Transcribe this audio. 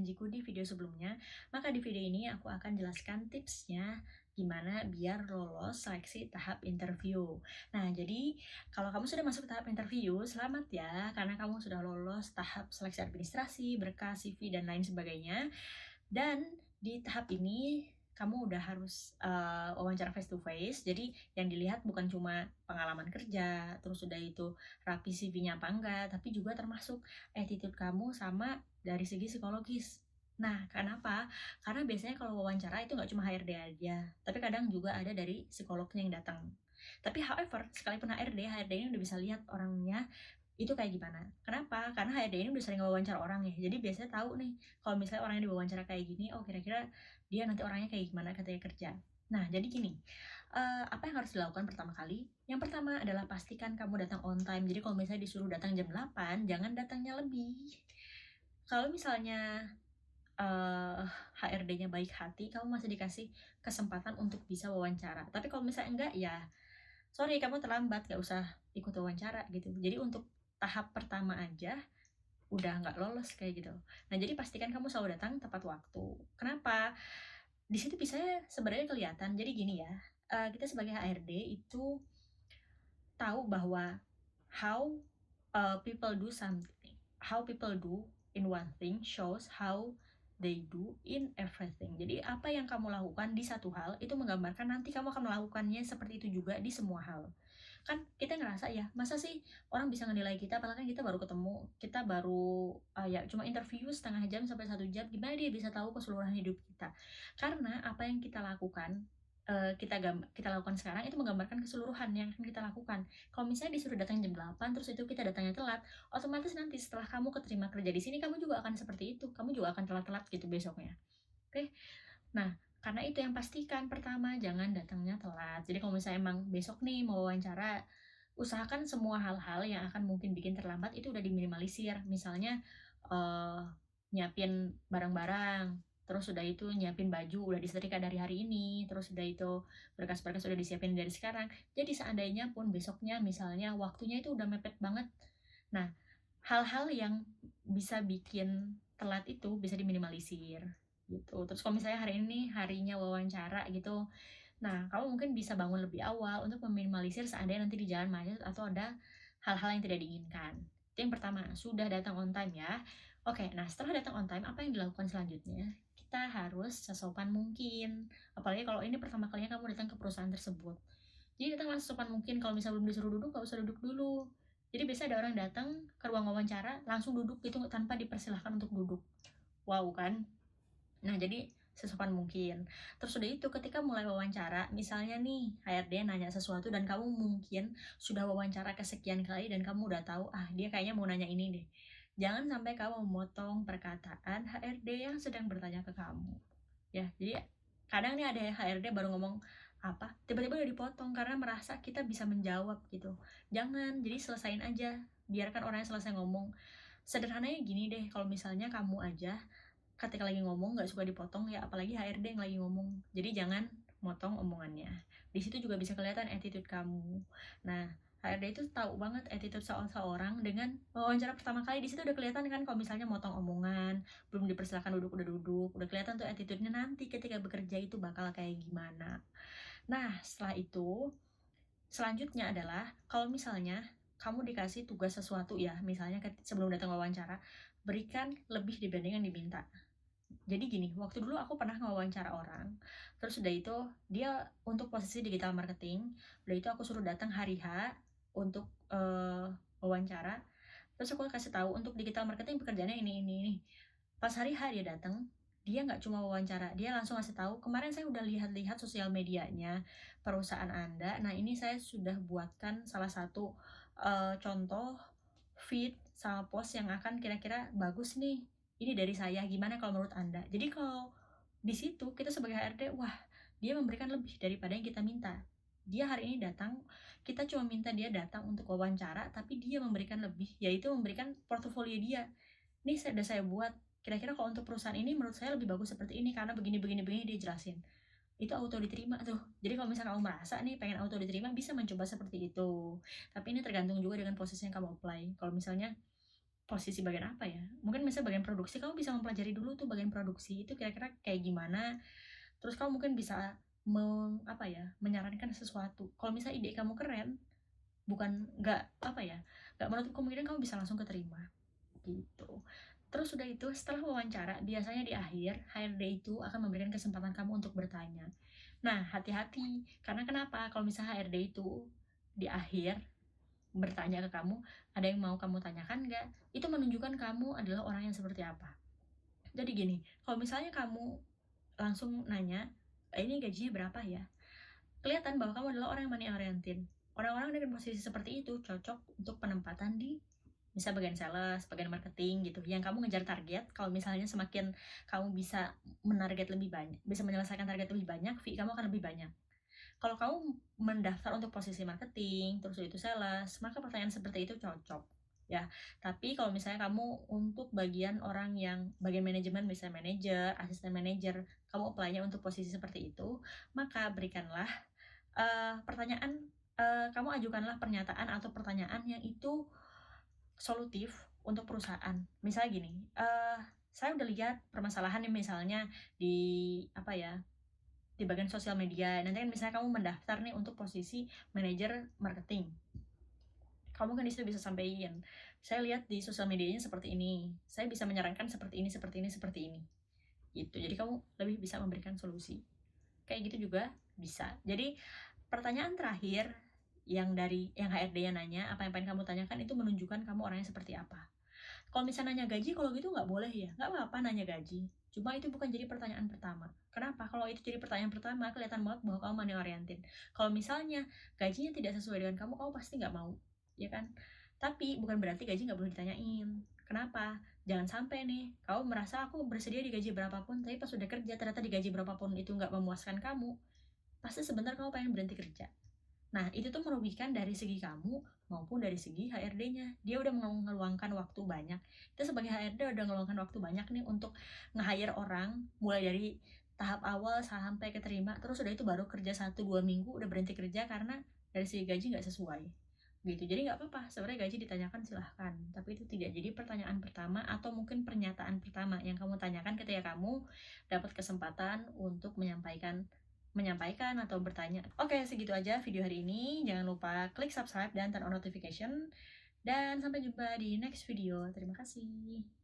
janjiku di video sebelumnya, maka di video ini aku akan jelaskan tipsnya gimana biar lolos seleksi tahap interview. Nah, jadi kalau kamu sudah masuk tahap interview, selamat ya, karena kamu sudah lolos tahap seleksi administrasi, berkas, CV, dan lain sebagainya. Dan di tahap ini kamu udah harus wawancara face to face. Jadi yang dilihat bukan cuma pengalaman kerja, terus udah itu rapi CV-nya apa enggak, tapi juga termasuk attitude kamu sama dari segi psikologis. Nah, kenapa? Karena biasanya kalau wawancara itu nggak cuma HRD aja, tapi kadang juga ada dari psikolognya yang datang. Tapi however, sekalipun HRD ini udah bisa lihat orangnya itu kayak gimana. Kenapa? Karena HRD ini udah sering wawancara orang ya, jadi biasanya tahu nih kalau misalnya orangnya diwawancara kayak gini, oh kira-kira dia nanti orangnya kayak gimana ketika kerja. Nah, jadi gini, apa yang harus dilakukan pertama kali? Yang pertama adalah pastikan kamu datang on time. Jadi kalau misalnya disuruh datang jam 8, jangan datangnya lebih. Kalau misalnya HRD-nya baik hati, kamu masih dikasih kesempatan untuk bisa wawancara. Tapi kalau misalnya enggak, ya sorry kamu terlambat, nggak usah ikut wawancara gitu. Jadi untuk tahap pertama aja udah nggak lolos kayak gitu. Nah, jadi pastikan kamu selalu datang tepat waktu. Kenapa? Di situ bisa sebenarnya kelihatan. Jadi gini ya, kita sebagai HRD itu tahu bahwa how people do something, how people do in one thing shows how they do in everything. Jadi apa yang kamu lakukan di satu hal itu menggambarkan nanti kamu akan melakukannya seperti itu juga di semua hal. Kan kita ngerasa ya, masa sih orang bisa menilai kita padahal kan kita baru ketemu, kita baru ya cuma interview setengah jam sampai 1 jam, gimana dia bisa tahu keseluruhan hidup kita? Karena apa yang kita lakukan kita lakukan sekarang itu menggambarkan keseluruhan yang akan kita lakukan. Kalau misalnya disuruh datang jam 8 terus itu kita datangnya telat, otomatis nanti setelah kamu keterima kerja di sini kamu juga akan seperti itu. Kamu juga akan telat-telat gitu besoknya. Oke. Nah, karena itu yang pastikan pertama jangan datangnya telat. Jadi kalau misalnya emang besok nih mau wawancara, usahakan semua hal-hal yang akan mungkin bikin terlambat itu udah diminimalisir. Misalnya eh nyiapin barang-barang, terus udah itu nyiapin baju udah disetrika dari hari ini, terus udah itu berkas-berkas udah disiapin dari sekarang. Jadi seandainya pun besoknya misalnya waktunya itu udah mepet banget. Nah, hal-hal yang bisa bikin telat itu bisa diminimalisir gitu. Terus kalau misalnya hari ini harinya wawancara gitu, nah kamu mungkin bisa bangun lebih awal untuk meminimalisir seandainya nanti di jalan macet atau ada hal-hal yang tidak diinginkan. Itu yang pertama, sudah datang on time ya. Oke, nah setelah datang on time, apa yang dilakukan selanjutnya? Kita harus sesopan mungkin. Apalagi kalau ini pertama kalinya kamu datang ke perusahaan tersebut. Jadi datanglah sesopan mungkin, kalau misalnya belum disuruh duduk, gak usah duduk dulu. Jadi biasa ada orang datang ke ruang wawancara, langsung duduk gitu tanpa dipersilahkan untuk duduk. Wow kan? Nah, jadi sesopan mungkin. Terus udah itu ketika mulai wawancara, misalnya nih HRD nanya sesuatu dan kamu mungkin sudah wawancara kesekian kali dan kamu udah tahu, ah dia kayaknya mau nanya ini deh. Jangan sampai kamu memotong perkataan HRD yang sedang bertanya ke kamu. Ya, jadi kadang nih ada HRD baru ngomong apa, tiba-tiba udah dipotong karena merasa kita bisa menjawab gitu. Jangan, jadi selesain aja. Biarkan orangnya selesai ngomong. Sederhananya gini deh, kalau misalnya kamu aja ketika lagi ngomong nggak suka dipotong ya apalagi HRD yang lagi ngomong, jadi jangan motong omongannya. Di situ juga bisa kelihatan attitude kamu. Nah, HRD itu tahu banget attitude seorang dengan wawancara pertama kali. Di situ udah kelihatan kan kalau misalnya motong omongan, belum dipersilakan duduk udah duduk, udah kelihatan tuh attitude-nya nanti ketika bekerja itu bakal kayak gimana. Nah, setelah itu selanjutnya adalah kalau misalnya kamu dikasih tugas sesuatu ya, misalnya sebelum datang wawancara, berikan lebih dibanding yang diminta. Jadi gini, waktu dulu aku pernah ngewawancara orang, terus udah itu dia untuk posisi digital marketing, udah itu aku suruh datang hari H untuk wawancara, terus aku kasih tahu untuk digital marketing pekerjaannya ini. Pas hari H dia datang, dia nggak cuma wawancara, dia langsung kasih tahu, kemarin saya udah lihat-lihat sosial medianya perusahaan Anda, nah ini saya sudah buatkan salah satu contoh feed sama post yang akan kira-kira bagus nih, ini dari saya, gimana kalau menurut Anda? Jadi kalau di situ kita sebagai HRD, wah dia memberikan lebih daripada yang kita minta. Dia hari ini datang, kita cuma minta dia datang untuk wawancara, tapi dia memberikan lebih, yaitu memberikan portofolio dia. Ini sudah saya buat, kira-kira kalau untuk perusahaan ini menurut saya lebih bagus seperti ini, karena begini dia jelasin. Itu auto diterima tuh. Jadi kalau misalnya kamu merasa nih pengen auto diterima, bisa mencoba seperti itu. Tapi ini tergantung juga dengan posisi yang kamu apply. Kalau misalnya posisi bagian apa ya, mungkin misalnya bagian produksi, kamu bisa mempelajari dulu tuh bagian produksi itu kira-kira kayak gimana, terus kamu mungkin bisa menyarankan sesuatu. Kalau misalnya ide kamu keren, bukan nggak menutup kemungkinan kamu bisa langsung keterima gitu. Terus sudah itu, setelah wawancara biasanya di akhir HRD itu akan memberikan kesempatan kamu untuk bertanya. Nah, hati-hati, karena kenapa, kalau misalnya HRD itu di akhir bertanya ke kamu, ada yang mau kamu tanyakan nggak, itu menunjukkan kamu adalah orang yang seperti apa. Jadi gini, kalau misalnya kamu langsung nanya, ini gajinya berapa ya, kelihatan bahwa kamu adalah orang yang money oriented. Orang-orang dengan posisi seperti itu cocok untuk penempatan di bisa bagian sales, bagian marketing gitu. Yang kamu ngejar target, kalau misalnya semakin kamu bisa menarget lebih banyak, bisa menyelesaikan target lebih banyak, fee kamu akan lebih banyak. Kalau kamu mendaftar untuk posisi marketing, terus itu sales, maka pertanyaan seperti itu cocok ya. Tapi kalau misalnya kamu untuk bagian orang yang bagian manajemen, misalnya manajer, asisten manajer, kamu apply-nya untuk posisi seperti itu, maka berikanlah pertanyaan, kamu ajukanlah pernyataan atau pertanyaan yang itu solutif untuk perusahaan. Misalnya gini, saya udah lihat permasalahan nih misalnya di di bagian sosial media. Nanti kan misalnya kamu mendaftar nih untuk posisi manajer marketing. Kamu kan disitu bisa sampaikan, saya lihat di sosial medianya seperti ini, saya bisa menyarankan seperti ini, seperti ini, seperti ini. Gitu. Jadi kamu lebih bisa memberikan solusi. Kayak gitu juga bisa. Jadi pertanyaan terakhir yang HRD-nya nanya, apa yang pengen kamu tanyakan itu menunjukkan kamu orangnya seperti apa. Kalau misalnya nanya gaji, kalau gitu nggak boleh ya, nggak apa-apa nanya gaji. Cuma itu bukan jadi pertanyaan pertama. Kenapa? Kalau itu jadi pertanyaan pertama, kelihatan banget bahwa kamu money oriented. Kalau misalnya gajinya tidak sesuai dengan kamu pasti nggak mau, ya kan? Tapi bukan berarti gaji nggak boleh ditanyain. Kenapa? Jangan sampai nih, kamu merasa aku bersedia digaji berapapun, tapi pas sudah kerja ternyata digaji berapapun itu nggak memuaskan kamu. Pasti sebentar kamu pengen berhenti kerja. Nah, itu tuh merugikan dari segi kamu maupun dari segi HRD-nya. Dia udah ngeluangkan waktu banyak. Kita sebagai HRD udah ngeluangkan waktu banyak nih untuk nge-hire orang, mulai dari tahap awal sampai keterima, terus udah itu baru kerja 1-2 minggu udah berhenti kerja karena dari segi gaji nggak sesuai. Gitu. Jadi nggak apa-apa, sebenarnya gaji ditanyakan silahkan. Tapi itu tidak jadi pertanyaan pertama atau mungkin pernyataan pertama yang kamu tanyakan ketika kamu dapat kesempatan untuk menyampaikan atau bertanya. Oke, segitu aja video hari ini. Jangan lupa klik subscribe dan turn on notification. Dan sampai jumpa di next video. Terima kasih.